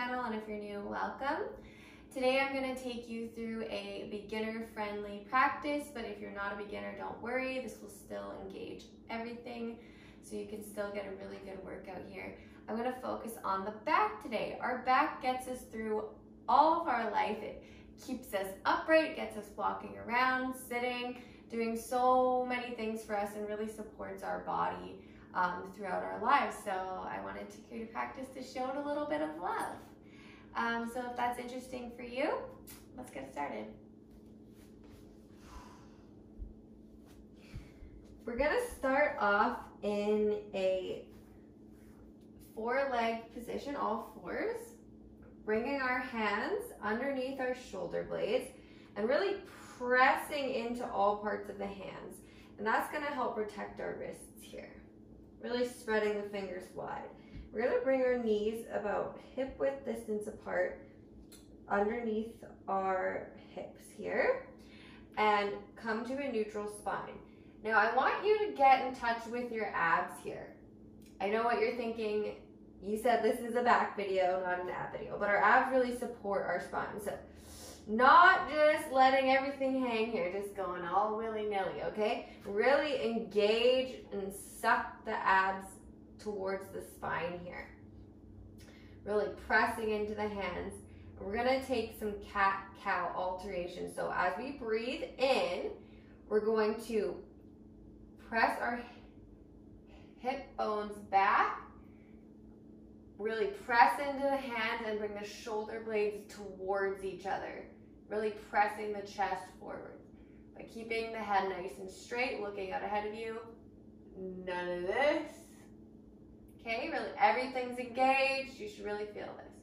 channel, and if you're new, welcome. Today I'm going to take you through a beginner-friendly practice, but if you're not a beginner, don't worry. This will still engage everything, so you can still get a really good workout here. I'm going to focus on the back today. Our back gets us through all of our life. It keeps us upright, gets us walking around, sitting, doing so many things for us, and really supports our body throughout our lives. So I wanted to create a practice to show it a little bit of love. So if that's interesting for you, let's get started. We're gonna start off in a four-leg position, all fours, bringing our hands underneath our shoulder blades and really pressing into all parts of the hands. And that's gonna help protect our wrists here. Really spreading the fingers wide. We're gonna bring our knees about hip width distance apart underneath our hips here and come to a neutral spine. Now I want you to get in touch with your abs here. I know what you're thinking. You said this is a back video, not an ab video, but our abs really support our spine. So not just letting everything hang here, just going all willy-nilly, okay? Really engage and suck the abs towards the spine here. Really pressing into the hands. We're gonna take some cat-cow alternation. So as we breathe in, we're going to press our hip bones back, really press into the hands and bring the shoulder blades towards each other. Really pressing the chest forward. By keeping the head nice and straight, looking out ahead of you. None of this. Okay, really everything's engaged. You should really feel this.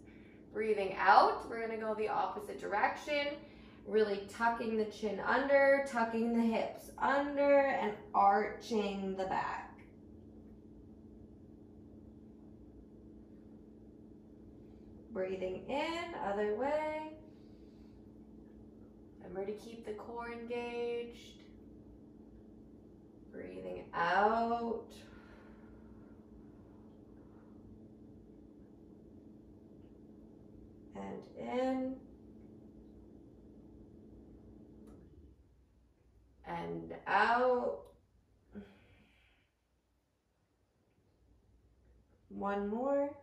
Breathing out, we're gonna go the opposite direction. Really tucking the chin under, tucking the hips under, and arching the back. Breathing in, other way. Remember to keep the core engaged. Breathing out. And in. And out. One more.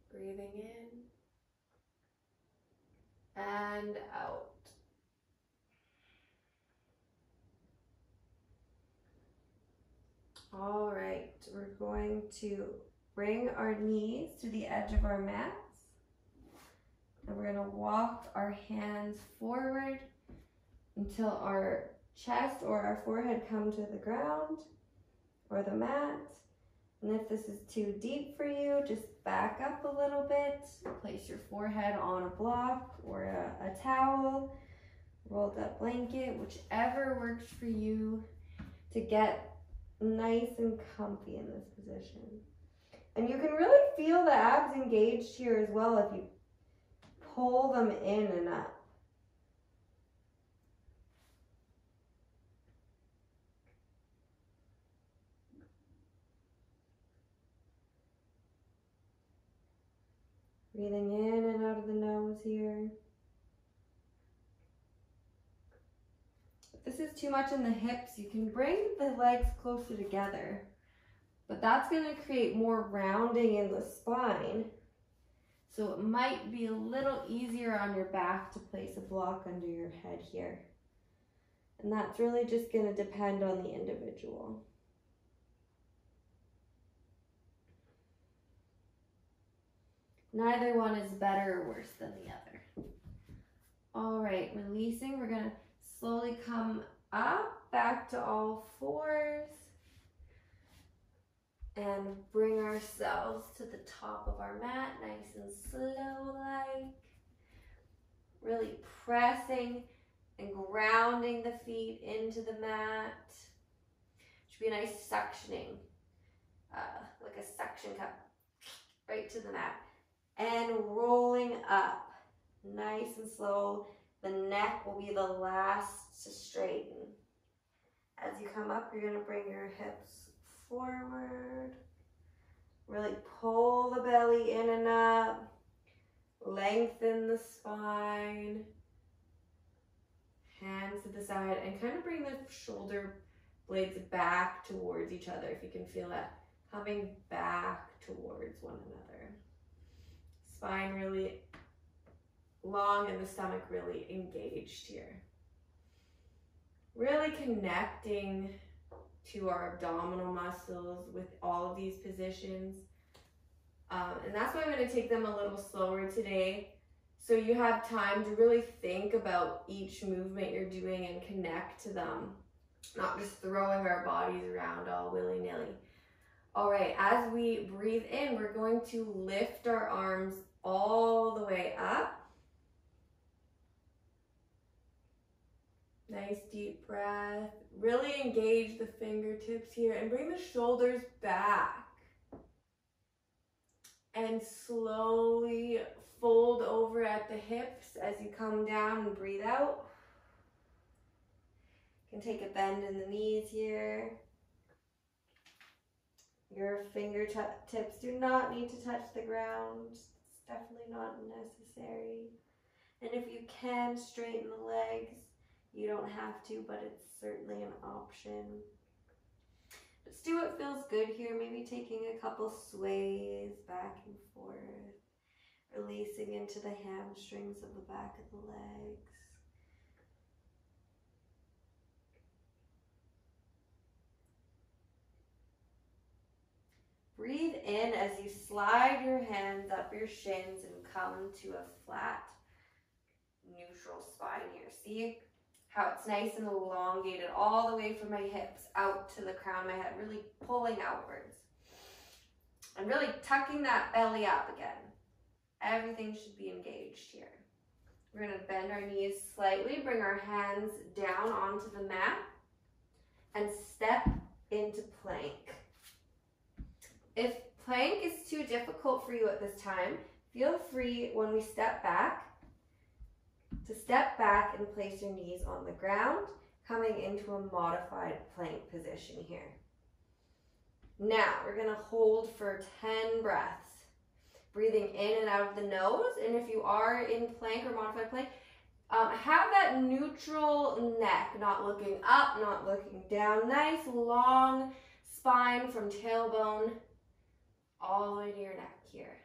Breathing in. And out. All right, we're going to bring our knees to the edge of our mats. And we're gonna walk our hands forward until our chest or our forehead come to the ground or the mat. And if this is too deep for you, just back up a little bit. Place your forehead on a block or a towel, rolled up blanket, whichever works for you to get nice and comfy in this position. And you can really feel the abs engaged here as well if you pull them in and up. Breathing in and out of the nose here. If this is too much in the hips, you can bring the legs closer together, but that's going to create more rounding in the spine. So it might be a little easier on your back to place a block under your head here. And that's really just going to depend on the individual. Neither one is better or worse than the other. All right, releasing. We're going to slowly come up, back to all fours. And bring ourselves to the top of our mat, nice and slow like. Really pressing and grounding the feet into the mat. Should be a nice suctioning, like a suction cup, right to the mat. And rolling up, nice and slow. The neck will be the last to straighten. As you come up, you're gonna bring your hips forward. Really pull the belly in and up. Lengthen the spine. Hands to the side, and kind of bring the shoulder blades back towards each other, if you can feel that. Coming back towards one another. Spine really long and the stomach really engaged here. Really connecting to our abdominal muscles with all of these positions. And that's why I'm going to take them a little slower today, so you have time to really think about each movement you're doing and connect to them, not just throwing our bodies around all willy-nilly. All right, as we breathe in, we're going to lift our arms all the way up. Nice deep breath. Really engage the fingertips here and bring the shoulders back. And slowly fold over at the hips as you come down and breathe out. You can take a bend in the knees here. Your fingertips do not need to touch the ground. It's definitely not necessary. And if you can, straighten the legs. You don't have to, but it's certainly an option. Just do what feels good here. Maybe taking a couple sways back and forth. Releasing into the hamstrings of the back of the legs. Breathe in as you slide your hands up your shins and come to a flat, neutral spine here. See how it's nice and elongated all the way from my hips out to the crown of my head, really pulling outwards. And really tucking that belly up again. Everything should be engaged here. We're going to bend our knees slightly, bring our hands down onto the mat, and step into plank. If plank is too difficult for you at this time, feel free when we step back to step back and place your knees on the ground, coming into a modified plank position here. Now, we're going to hold for 10 breaths. Breathing in and out of the nose, and if you are in plank or modified plank, have that neutral neck, not looking up, not looking down. Nice long spine from tailbone all the way to your neck here.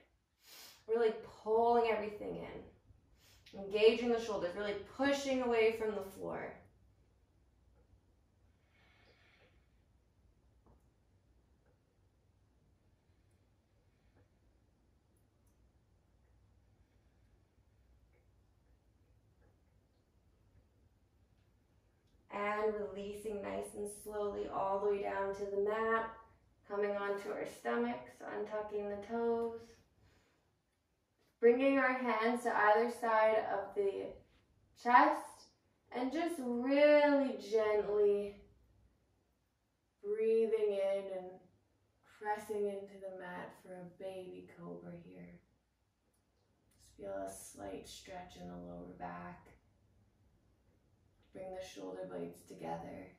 Really pulling everything in. Engaging the shoulders, really pushing away from the floor. And releasing nice and slowly all the way down to the mat, coming onto our stomachs, untucking the toes. Bringing our hands to either side of the chest and just really gently breathing in and pressing into the mat for a baby cobra here. Just feel a slight stretch in the lower back. Bring the shoulder blades together.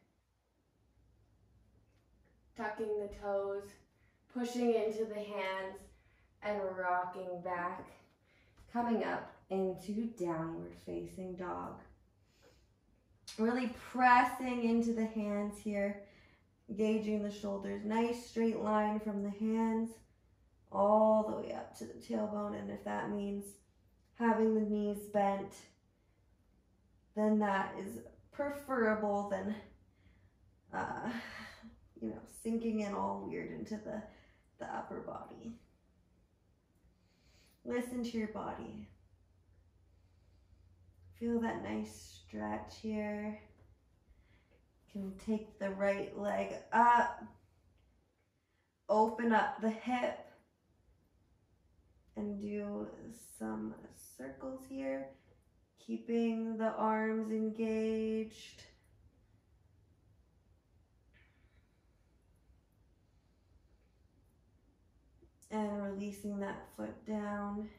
Tucking the toes, pushing into the hands, and rocking back. Coming up into downward facing dog. Really pressing into the hands here, engaging the shoulders. Nice straight line from the hands all the way up to the tailbone. And if that means having the knees bent, then that is preferable than, sinking in all weird into the upper body. Listen to your body. Feel that nice stretch here. You can take the right leg up, open up the hip, and do some circles here. Keeping the arms engaged. And releasing that foot down.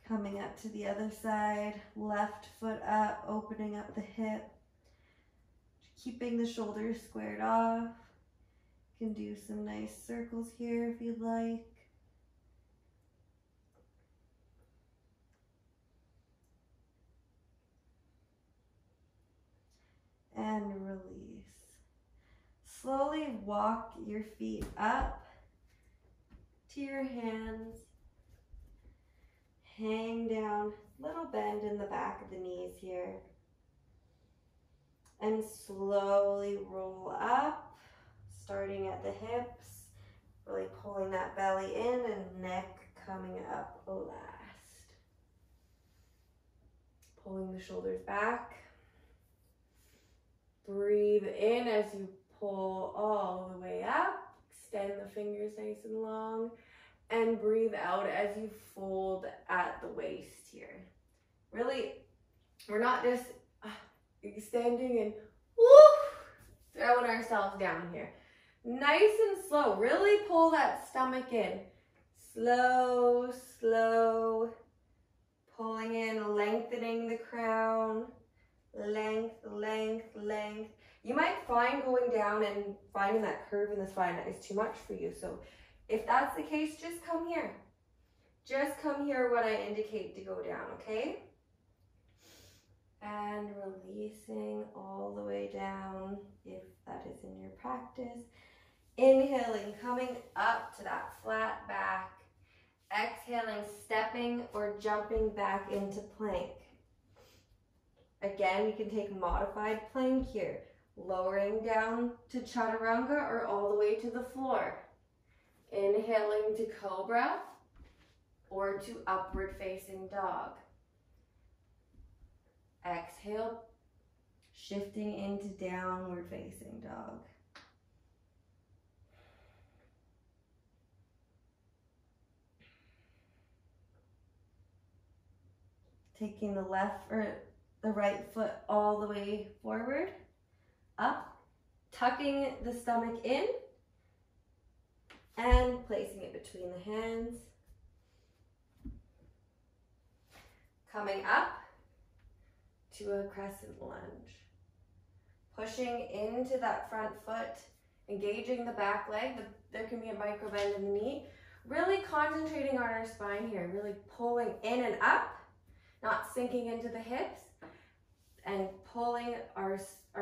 Coming up to the other side. Left foot up, opening up the hip. Keeping the shoulders squared off. You can do some nice circles here if you'd like. and release. Slowly walk your feet up to your hands. Hang down, little bend in the back of the knees here. And slowly roll up, starting at the hips, really pulling that belly in and neck coming up last. Pulling the shoulders back. Breathe in as you pull all the way up. Extend the fingers nice and long. And breathe out as you fold at the waist here. Really, we're not just extending and throwing ourselves down here. Nice and slow. Really pull that stomach in. Slow, slow. Pulling in, lengthening the crown. Length, length, length. You might find going down and finding that curve in the spine that is too much for you. So if that's the case, just come here. Just come here when I indicate to go down, okay? And releasing all the way down, if that is in your practice. Inhaling, coming up to that flat back. Exhaling, stepping or jumping back into plank. Again, you can take modified plank here. Lowering down to chaturanga or all the way to the floor. Inhaling to cobra or to upward facing dog. Exhale, shifting into downward facing dog. Taking the left or the right foot all the way forward, up, tucking the stomach in, and placing it between the hands. Coming up to a crescent lunge. Pushing into that front foot, engaging the back leg. There can be a micro bend in the knee. Really concentrating on our spine here, really pulling in and up, not sinking into the hips, and pulling our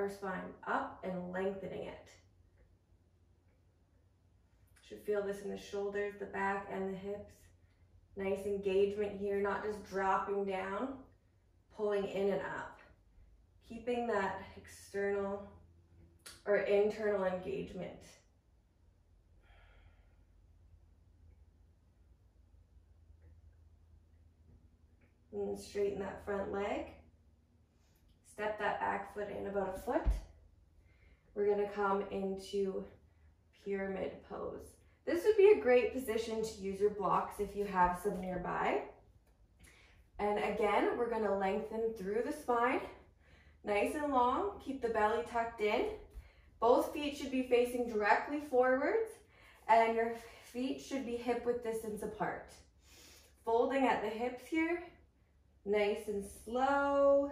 spine up and lengthening it. Should feel this in the shoulders, the back, and the hips. Nice engagement here, not just dropping down, pulling in and up. Keeping that external or internal engagement. And straighten that front leg. Step that back foot in about a foot. We're going to come into pyramid pose. This would be a great position to use your blocks if you have some nearby. And again, we're going to lengthen through the spine, nice and long. Keep the belly tucked in. Both feet should be facing directly forwards, and your feet should be hip width distance apart. Folding at the hips here, nice and slow,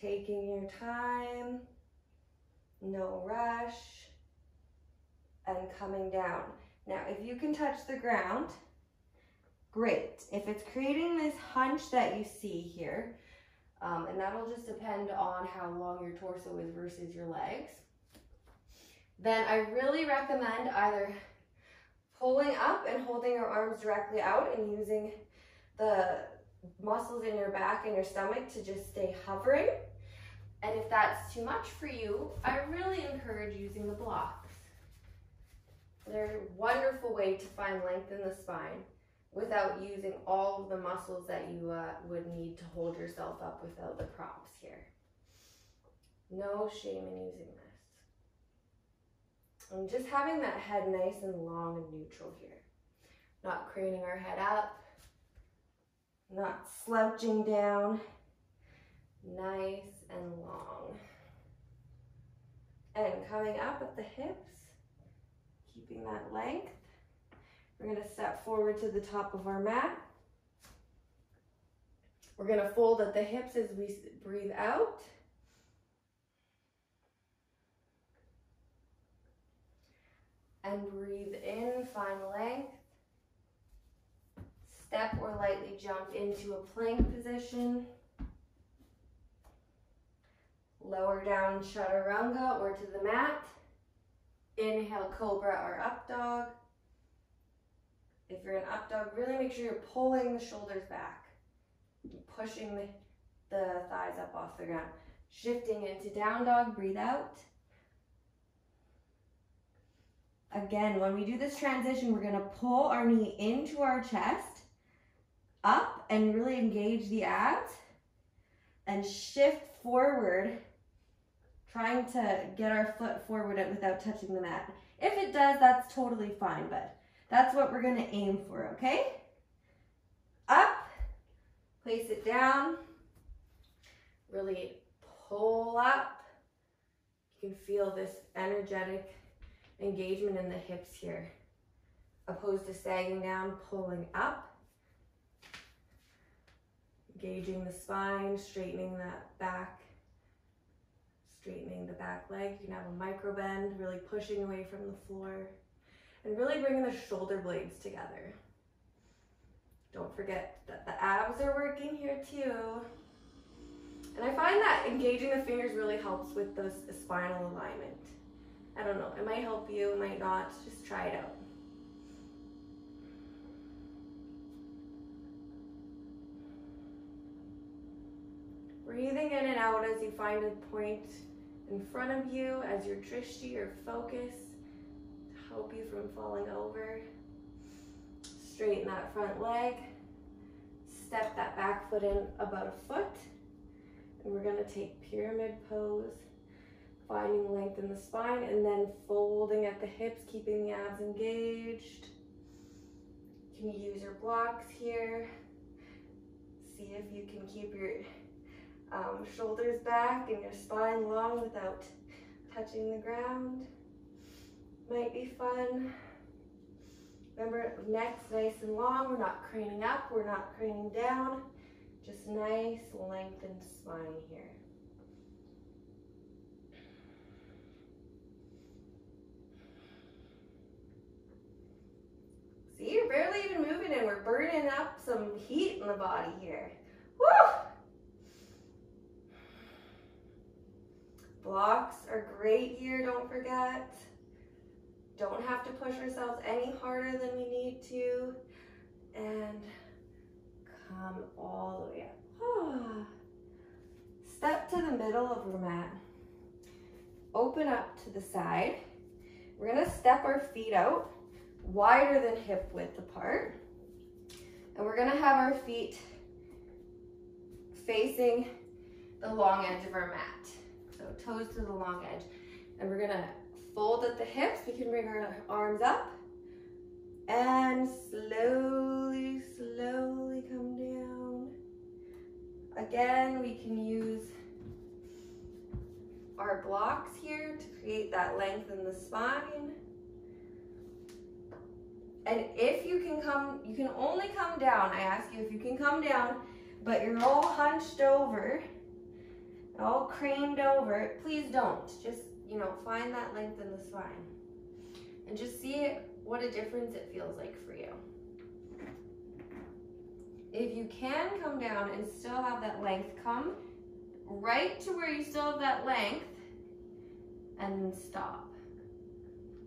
taking your time, no rush, and coming down. Now, if you can touch the ground, great. If it's creating this hunch that you see here, and that'll just depend on how long your torso is versus your legs, then I really recommend either pulling up and holding your arms directly out and using the muscles in your back and your stomach to just stay hovering. And if that's too much for you, I really encourage using the blocks. They're a wonderful way to find length in the spine without using all of the muscles that you would need to hold yourself up without the props here. No shame in using this. And just having that head nice and long and neutral here. Not craning our head up. Not slouching down. Nice and long. And coming up at the hips. Keeping that length. We're going to step forward to the top of our mat. We're going to fold at the hips as we breathe out. And breathe in, find length. Step or lightly jump into a plank position. Lower down chaturanga or to the mat. Inhale, cobra or up dog. If you're in up dog, really make sure you're pulling the shoulders back, pushing the thighs up off the ground. Shifting into down dog, breathe out. Again, when we do this transition, we're gonna pull our knee into our chest, up, and really engage the abs, and shift forward, trying to get our foot forward without touching the mat. If it does, that's totally fine, but that's what we're gonna aim for, okay? Up, place it down, really pull up. You can feel this energetic engagement in the hips here, opposed to sagging down, pulling up. Engaging the spine, straightening that back, straightening the back leg. You can have a micro bend, really pushing away from the floor, and really bringing the shoulder blades together. Don't forget that the abs are working here too. And I find that engaging the fingers really helps with those spinal alignment. I don't know, it might help you, it might not, just try it out. Breathing in and out as you find a point in front of you as your drishti or focus to help you from falling over. Straighten that front leg. Step that back foot in about a foot. And we're gonna take pyramid pose, finding length in the spine and then folding at the hips, keeping the abs engaged. You can use your blocks here. See if you can keep your shoulders back and your spine long without touching the ground. Might be fun. Remember, neck's nice and long. We're not craning up, we're not craning down. Just nice lengthened spine here. See, you're barely even moving and we're burning up some heat in the body here. Woo! Blocks are great here, don't forget. Don't have to push ourselves any harder than we need to. And come all the way up. Step to the middle of your mat. Open up to the side. We're gonna step our feet out wider than hip width apart. And we're gonna have our feet facing the long edge of our mat. So toes to the long edge. And we're gonna fold at the hips. We can bring our arms up and slowly, slowly come down. Again, we can use our blocks here to create that length in the spine. And if you can come, you can only come down. I ask you if you can come down, but you're all hunched over, all craned over, please don't. Just, find that length in the spine. And just see what a difference it feels like for you. If you can come down and still have that length, come right to where you still have that length and then stop.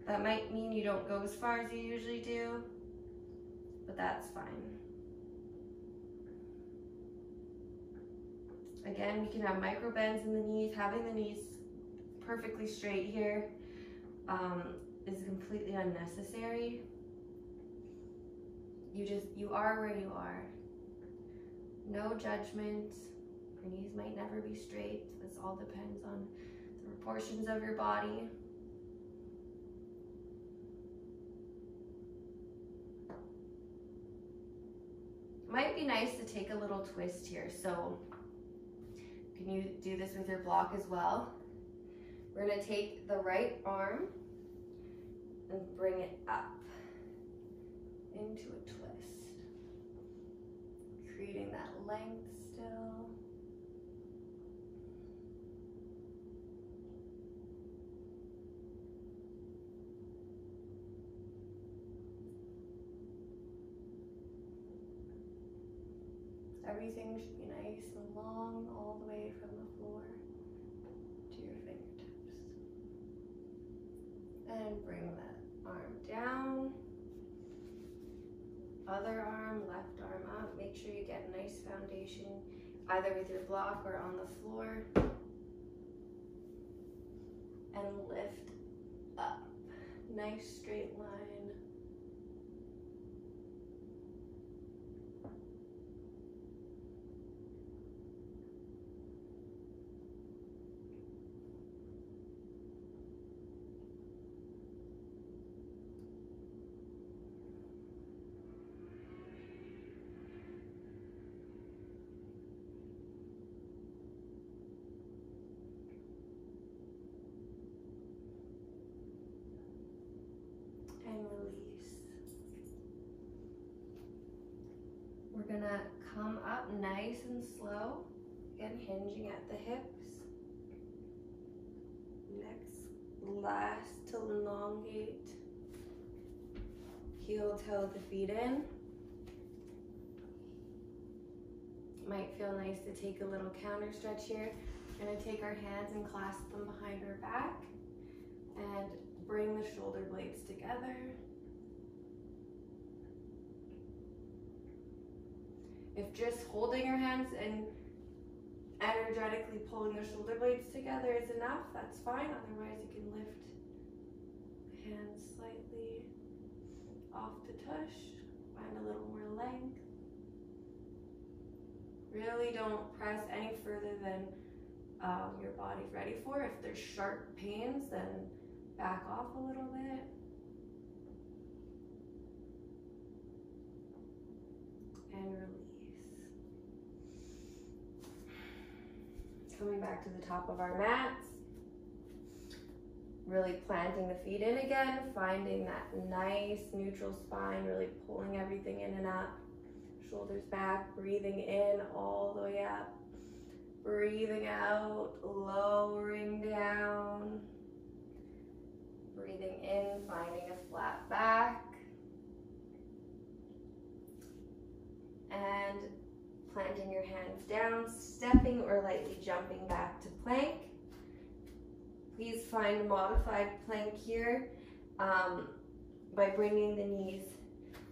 That might mean you don't go as far as you usually do, but that's fine. Again, we can have micro bends in the knees. Having the knees perfectly straight here is completely unnecessary. You are where you are. No judgment. Your knees might never be straight. This all depends on the proportions of your body. Might be nice to take a little twist here. So can you do this with your block as well? We're gonna take the right arm and bring it up into a twist, creating that length still. Everything should be nice and long all the way from the floor. your fingertips. And bring that arm down. Other arm, left arm up. Make sure you get a nice foundation, either with your block or on the floor. And lift up. Nice straight line. And release. We're gonna come up nice and slow, again hinging at the hips. Next, last to elongate. Heel toe the feet in. Might feel nice to take a little counter stretch here. We're gonna take our hands and clasp them behind our back and bring the shoulder blades together. If just holding your hands and energetically pulling the shoulder blades together is enough, that's fine. Otherwise, you can lift the hands slightly off the tush, find a little more length. Really don't press any further than your body's ready for. If there's sharp pains, then back off a little bit. And release. Coming back to the top of our mats. Really planting the feet in again, finding that nice neutral spine, really pulling everything in and up. Shoulders back, breathing in all the way up. Breathing out, lowering down. Breathing in, finding a flat back. And planting your hands down, stepping or lightly jumping back to plank. Please find a modified plank here by bringing the knees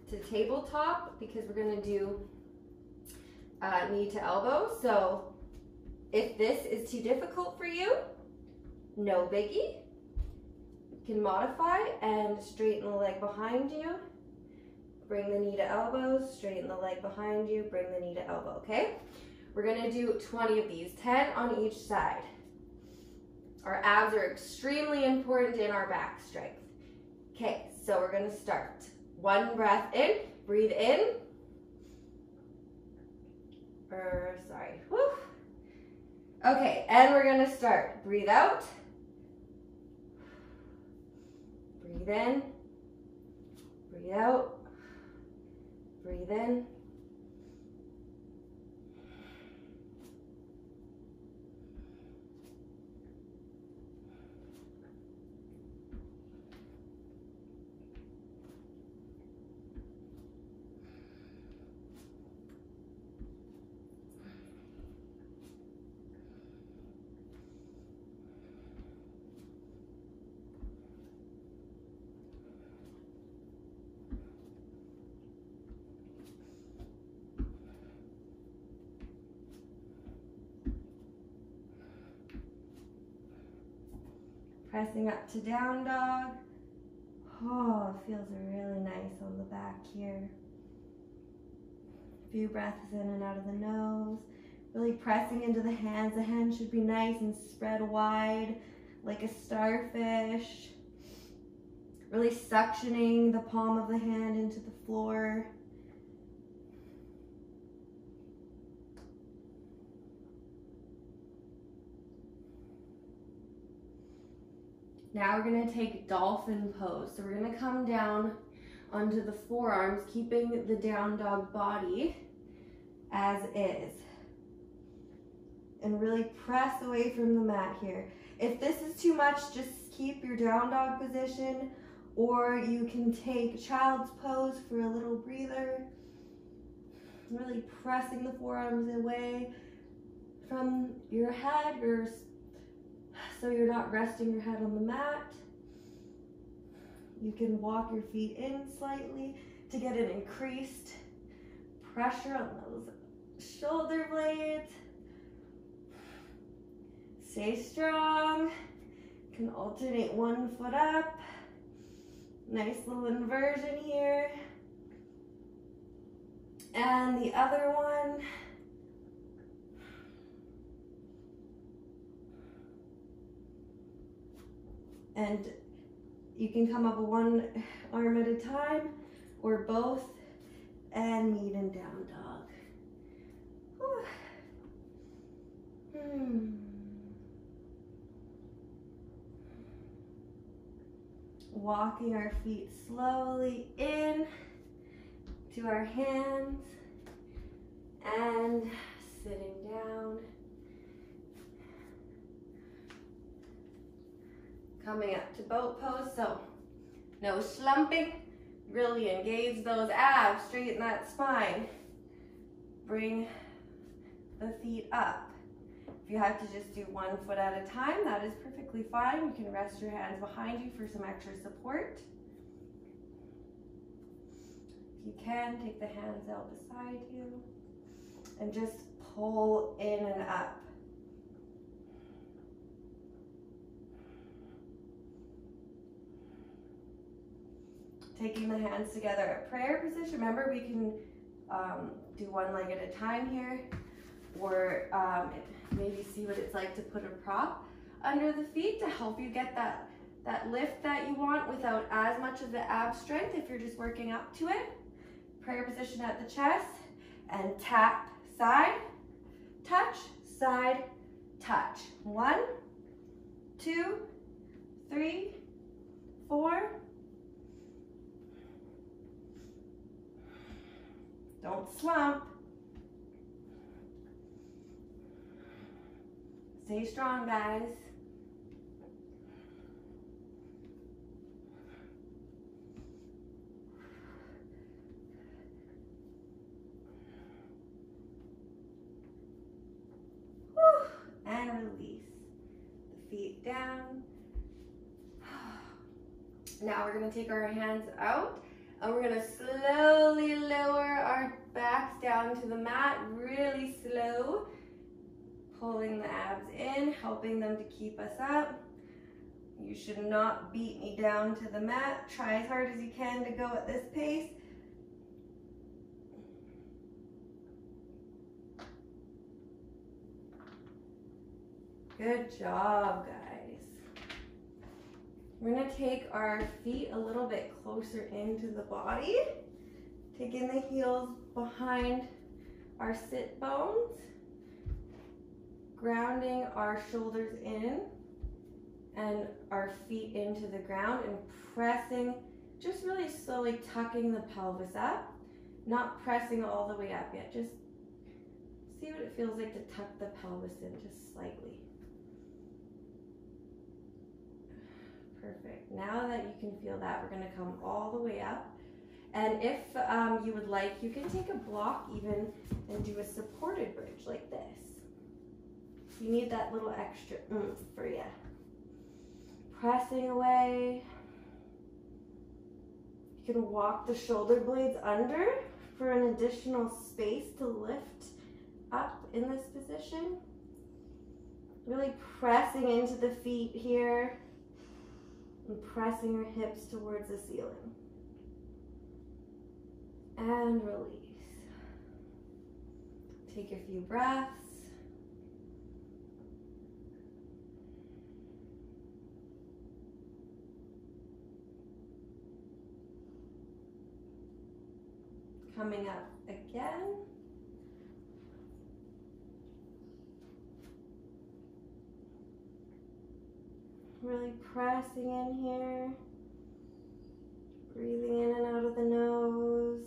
to tabletop, because we're going to do knee to elbow. So if this is too difficult for you, no biggie. You can modify and straighten the leg behind you. Bring the knee to elbow, straighten the leg behind you, bring the knee to elbow, okay? We're gonna do 20 of these, 10 on each side. Our abs are extremely important in our back strength. Okay, so we're gonna start. One breath in, breathe in. Woo. Okay, and we're gonna start. Breathe out. Breathe in. Breathe out. Breathe in. Pressing up to down dog. Oh, it feels really nice on the back here. A few breaths in and out of the nose. Really pressing into the hands. The hands should be nice and spread wide like a starfish. Really suctioning the palm of the hand into the floor. Now we're going to take Dolphin Pose. So we're going to come down onto the forearms, keeping the down dog body as is. And really press away from the mat here. If this is too much, just keep your down dog position, or you can take child's pose for a little breather. Really pressing the forearms away from your head, your so you're not resting your head on the mat. You can walk your feet in slightly to get an increased pressure on those shoulder blades. Stay strong. You can alternate one foot up. Nice little inversion here. And the other one. And you can come up one arm at a time or both and meet in down dog. Walking our feet slowly in to our hands and sitting down. Coming up to boat pose, so no slumping. Really engage those abs, straighten that spine. Bring the feet up. If you have to just do one foot at a time, that is perfectly fine. You can rest your hands behind you for some extra support. If you can, take the hands out beside you and just pull in and up. Taking the hands together at prayer position. Remember, we can do one leg at a time here, or maybe see what it's like to put a prop under the feet to help you get that lift that you want without as much of the ab strength if you're just working up to it. Prayer position at the chest, and tap, side, touch, side, touch. 1, 2, 3, 4. Don't slump. Stay strong, guys. Whew. And release. The feet down. Now we're going to take our hands out. And we're gonna slowly lower our backs down to the mat, really slow. Pulling the abs in, helping them to keep us up. You should not beat me down to the mat. Try as hard as you can to go at this pace. Good job, guys. We're gonna take our feet a little bit closer into the body, taking the heels behind our sit bones, grounding our shoulders in and our feet into the ground, and pressing, just really slowly tucking the pelvis up, not pressing all the way up yet. Just see what it feels like to tuck the pelvis in just slightly. Perfect. Now that you can feel that, we're going to come all the way up. And if you would like, you can take a block even and do a supported bridge like this. You need that little extra oomph for you. Pressing away. You can walk the shoulder blades under for an additional space to lift up in this position. Really pressing into the feet here. And pressing your hips towards the ceiling. And release. Take a few breaths. Coming up again. Really pressing in here, breathing in and out of the nose.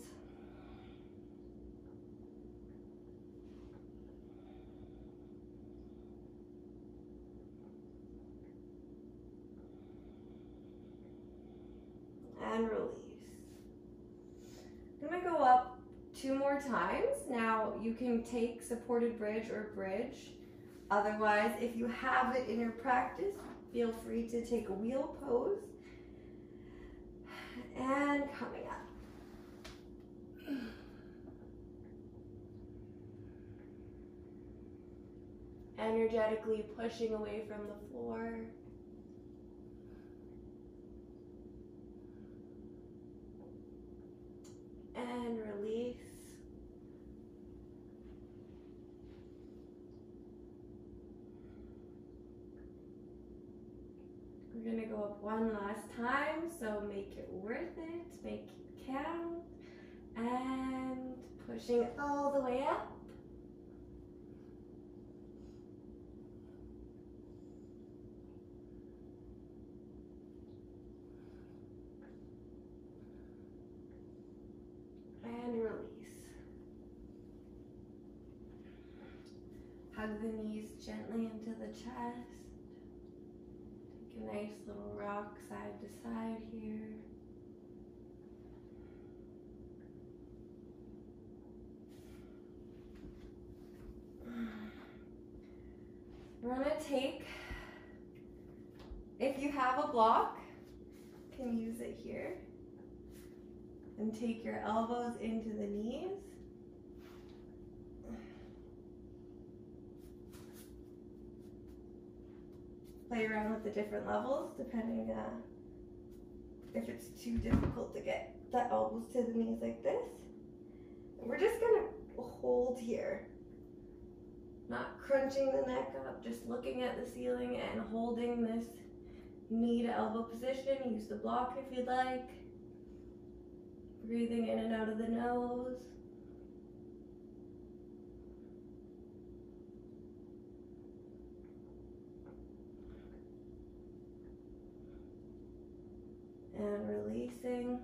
And release. I'm gonna go up 2 more times. Now you can take supported bridge or bridge Otherwise, if you have it in your practice, feel free to take a wheel pose. And coming up. Energetically pushing away from the floor. And release. We're going to go up one last time, so make it worth it, make it count, and pushing all the way up. And release. Hug the knees gently into the chest. Take a nice little rock side to side here. We're going to take, if you have a block, you can use it here. And take your elbows into the knees. Play around with the different levels depending if it's too difficult to get the elbows to the knees like this. And we're just gonna hold here. Not crunching the neck up, just looking at the ceiling and holding this knee to elbow position. Use the block if you'd like. Breathing in and out of the nose. And releasing.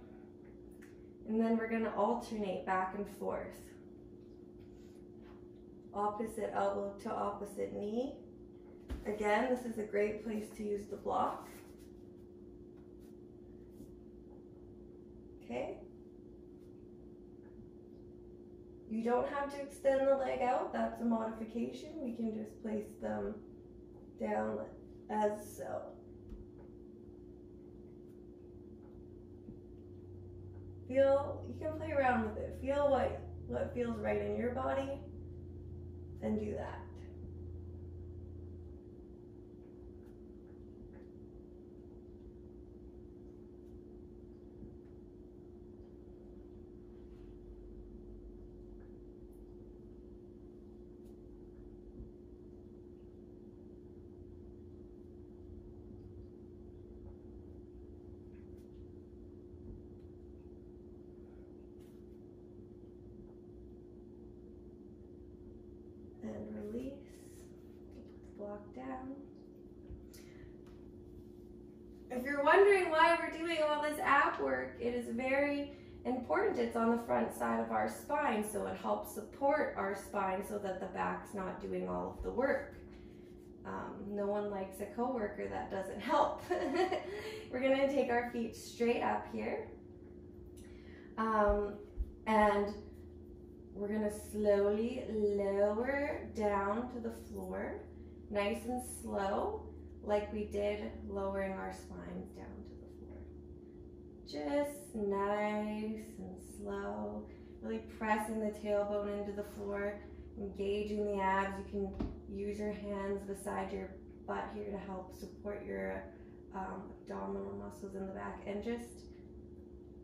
And then we're going to alternate back and forth. Opposite elbow to opposite knee. Again, this is a great place to use the block. Okay. You don't have to extend the leg out, that's a modification. We can just place them down as so. You can play around with it. Feel what feels right in your body and do that. And release, put the block down. If you're wondering why we're doing all this ab work, it is very important. It's on the front side of our spine, so it helps support our spine so that the back's not doing all of the work. No one likes a coworker that doesn't help. We're gonna take our feet straight up here. And we're gonna slowly lower down to the floor, nice and slow, like we did lowering our spines down to the floor. Just nice and slow, really pressing the tailbone into the floor, engaging the abs. You can use your hands beside your butt here to help support your abdominal muscles in the back, and just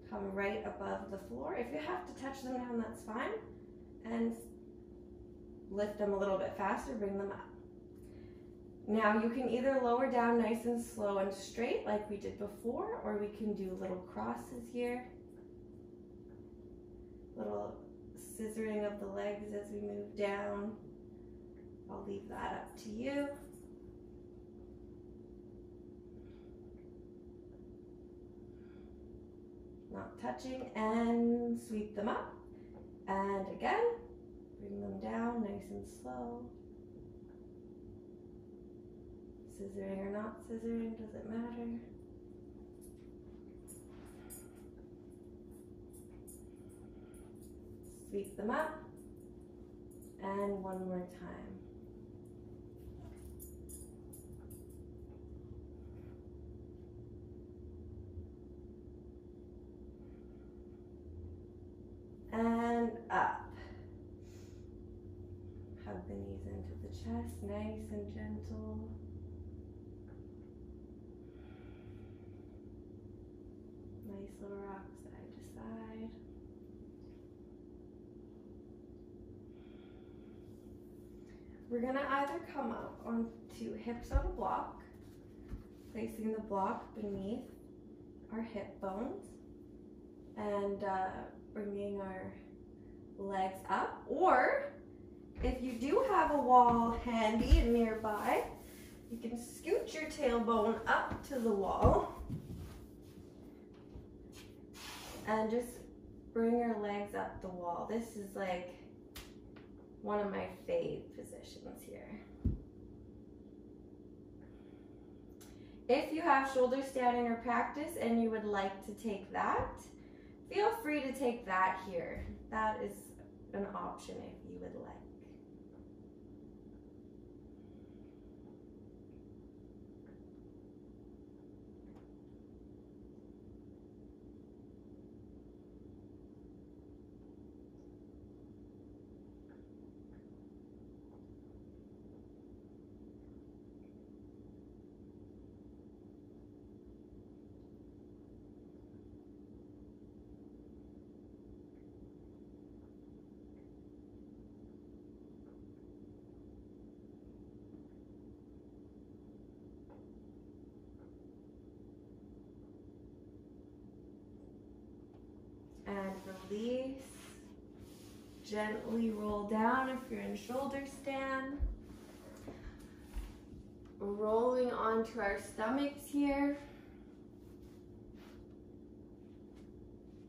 come right above the floor. If you have to touch them down, that's fine. And lift them a little bit faster, bring them up. Now you can either lower down nice and slow and straight like we did before, or we can do little crosses here. Little scissoring of the legs as we move down. I'll leave that up to you. Not touching, and sweep them up. And again, bring them down nice and slow. Scissoring or not scissoring, doesn't matter. Sweep them up. And one more time. and up. Hug the knees into the chest, nice and gentle. Nice little rock side to side. We're gonna either come up onto hips on a block, placing the block beneath our hip bones, and bringing our legs up, or if you do have a wall handy and nearby, you can scoot your tailbone up to the wall and just bring your legs up the wall. This is like one of my fave positions here. If you have shoulder stand in your practice and you would like to take that, feel free to take that here. That is an option if you would like. And release. Gently roll down if you're in shoulder stand. Rolling onto our stomachs here.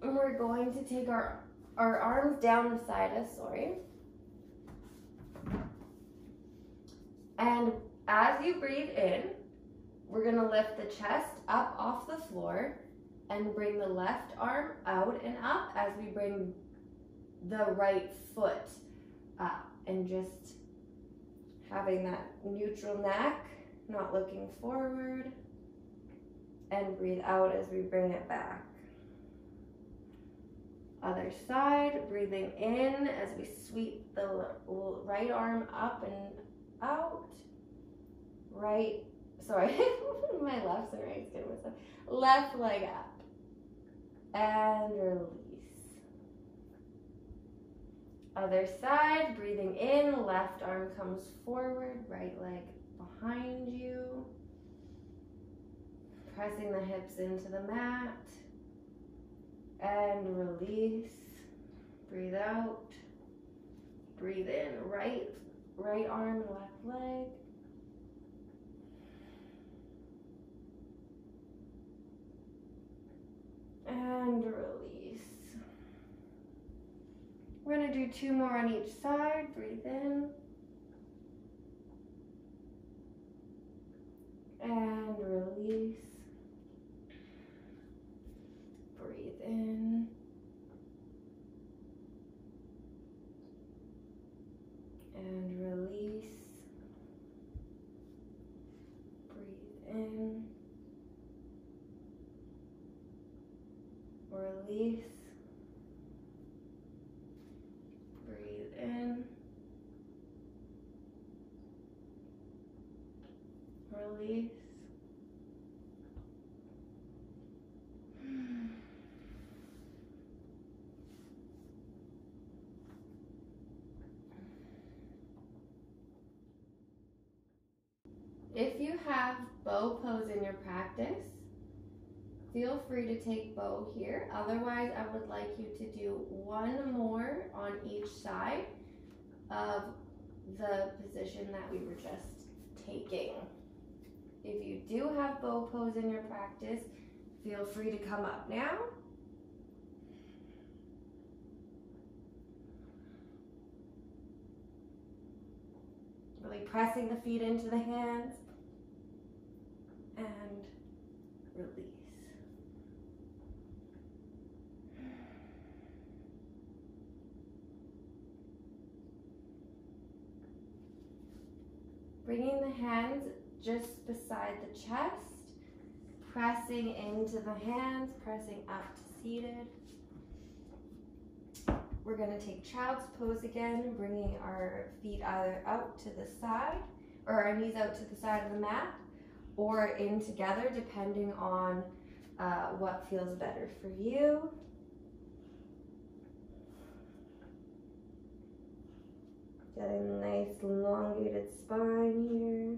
And we're going to take our arms down beside us, And as you breathe in, we're gonna lift the chest up off the floor and bring the left arm out and up as we bring the right foot up, and just having that neutral neck, not looking forward, and breathe out as we bring it back. Other side, breathing in as we sweep the right arm up and out. My lefts and rights get with them. Left leg up. And release. Other side, breathing in, left arm comes forward, right leg behind you. Pressing the hips into the mat. And release. Breathe out. Breathe in, right arm, left leg. And release. We're going to do 2 more on each side. Breathe in. And release. Breathe in. And release. Breathe in. Release. Breathe in. Release. If you have bow pose in your practice, feel free to take bow here. Otherwise, I would like you to do 1 more on each side of the position that we were just taking. If you do have bow pose in your practice, feel free to come up now. Really pressing the feet into the hands and release. Bringing the hands just beside the chest, pressing into the hands, pressing up to seated. we're going to take child's pose again, bringing our feet either out to the side, or our knees out to the side of the mat, or in together, depending on what feels better for you. Getting a nice elongated spine here.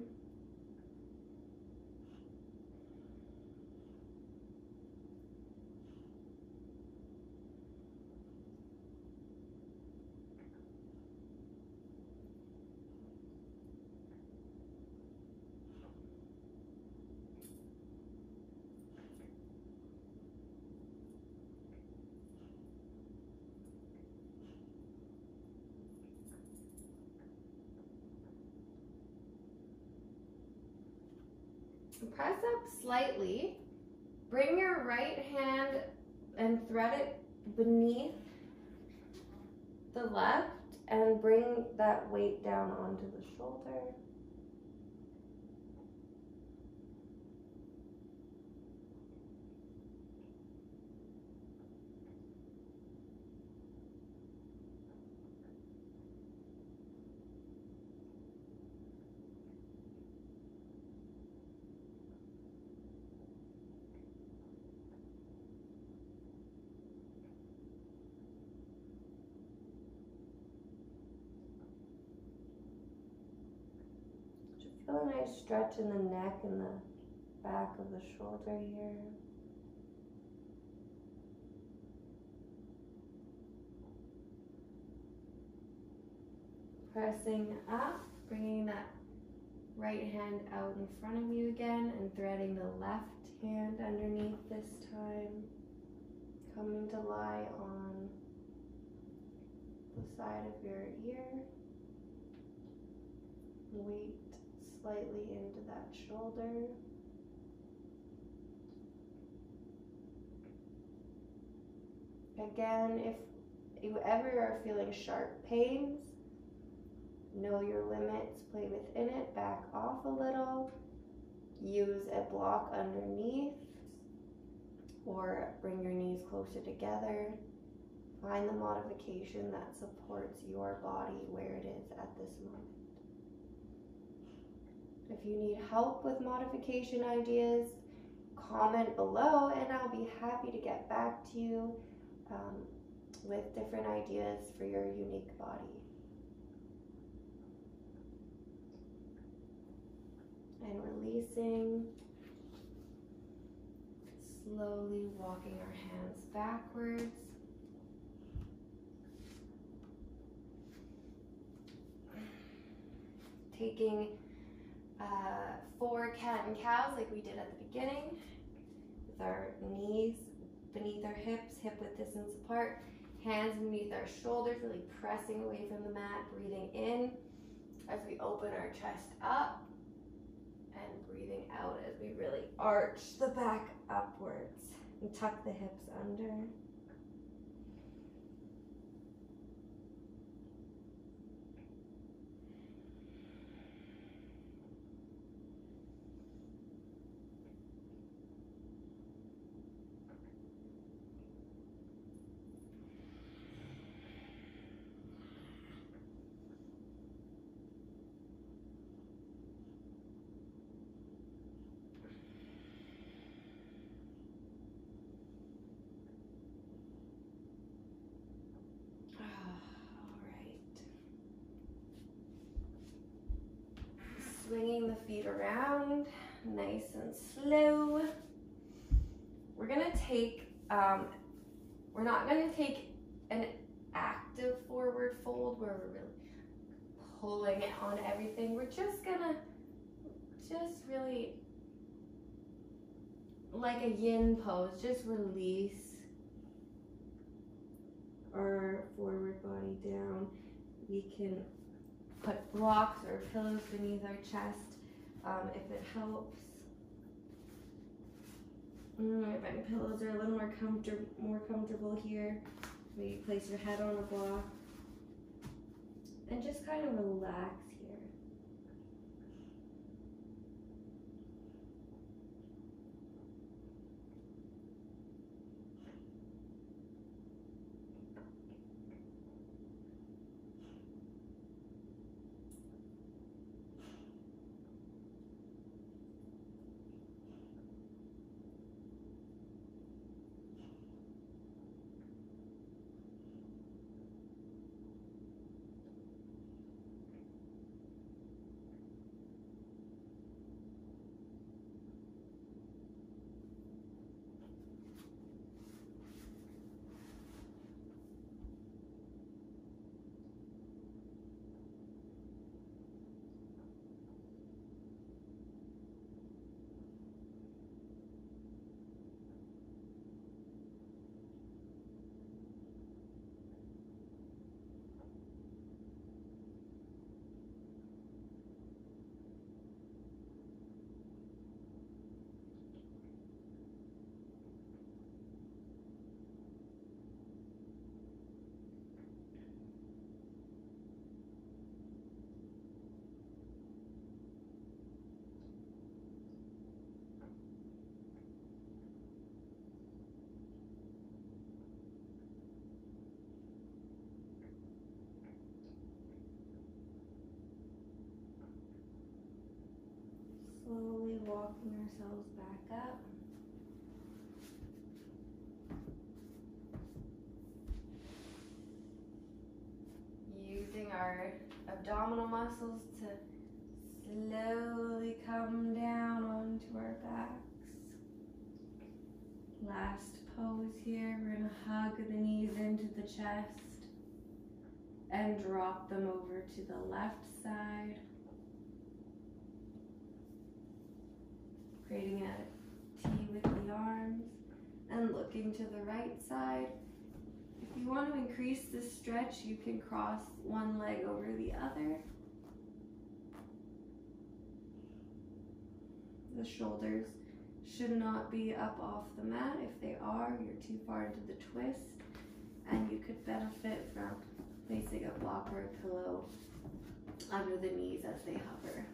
Press up slightly. Bring your right hand and thread it beneath the left and bring that weight down onto the shoulder. Feel a nice stretch in the neck and the back of the shoulder here. Pressing up, bringing that right hand out in front of you again and threading the left hand underneath this time. Coming to lie on the side of your ear. Weight slightly into that shoulder. Again, if you ever are feeling sharp pains, know your limits, play within it, back off a little, use a block underneath, or bring your knees closer together. Find the modification that supports your body where it is at this moment. If you need help with modification ideas, comment below and I'll be happy to get back to you with different ideas for your unique body. And releasing, slowly walking our hands backwards. Taking 4 cat and cows like we did at the beginning, with our knees beneath our hips, hip width distance apart, hands beneath our shoulders, really pressing away from the mat, breathing in as we open our chest up, and breathing out as we really arch the back upwards and tuck the hips under. Swinging the feet around, nice and slow. We're gonna take, we're not gonna take an active forward fold where we're really pulling it on everything. We're just gonna, really, like a yin pose, just release our forward body down. We can put blocks or pillows beneath our chest if it helps. My pillows are a little more comfortable here. Maybe place your head on a block and just kind of relax here. Slowly walking ourselves back up. Using our abdominal muscles to slowly come down onto our backs. Last pose here, we're going to hug the knees into the chest and drop them over to the left side, creating a T with the arms, and looking to the right side. If you want to increase the stretch, you can cross one leg over the other. The shoulders should not be up off the mat. If they are, you're too far into the twist, and you could benefit from placing a block or a pillow under the knees as they hover.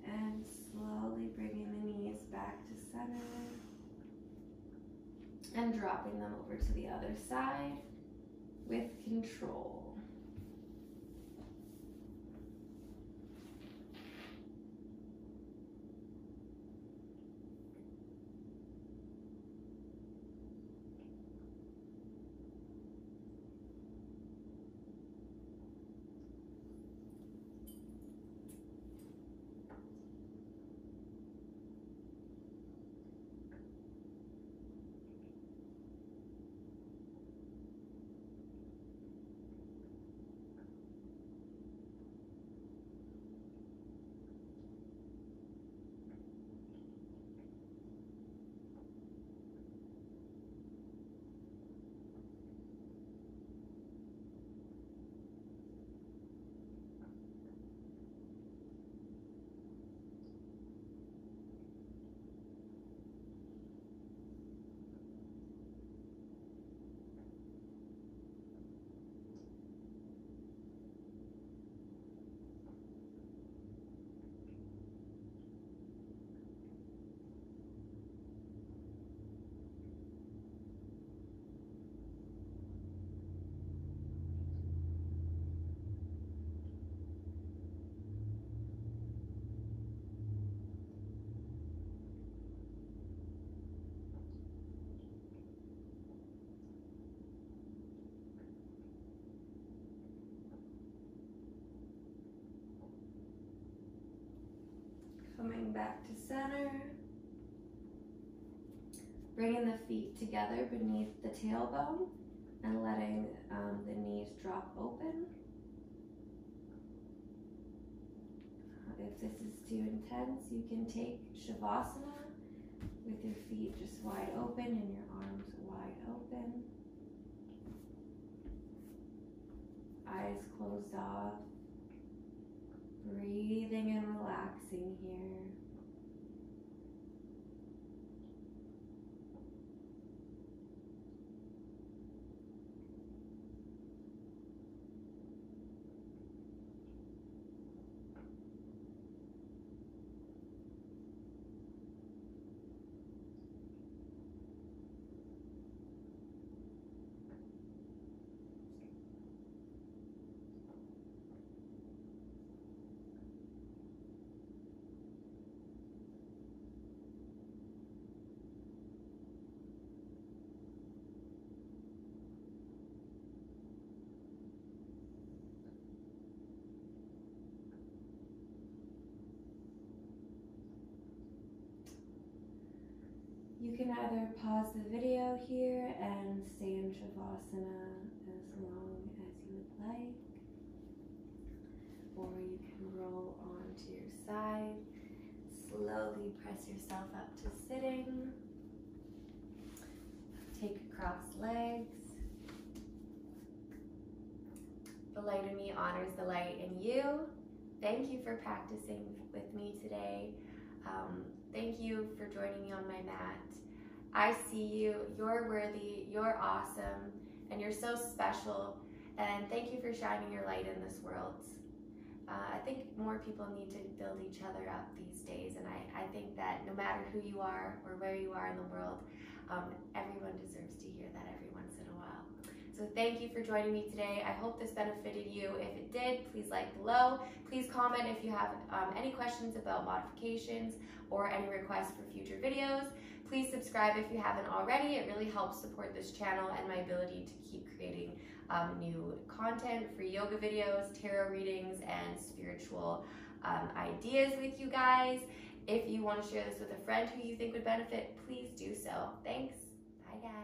And slowly bringing the knees back to center and dropping them over to the other side with control. Coming back to center, bringing the feet together beneath the tailbone and letting the knees drop open. If this is too intense, you can take Savasana with your feet just wide open and your arms wide open. Eyes closed off. Breathing and relaxing here. You can either pause the video here and stay in Savasana as long as you would like, or you can roll onto your side, slowly press yourself up to sitting, take crossed legs. The light in me honors the light in you. Thank you for practicing with me today. Thank you for joining me on my mat. I see you, you're worthy, you're awesome, and you're so special. And thank you for shining your light in this world. I think more people need to build each other up these days, and I think that no matter who you are or where you are in the world, everyone deserves to hear that every once in a while. So thank you for joining me today. I hope this benefited you. If it did, please like below. Please comment if you have any questions about modifications or any requests for future videos. Please subscribe if you haven't already. It really helps support this channel and my ability to keep creating new content, free yoga videos, tarot readings, and spiritual ideas with you guys. If you want to share this with a friend who you think would benefit, please do so. Thanks. Bye, guys.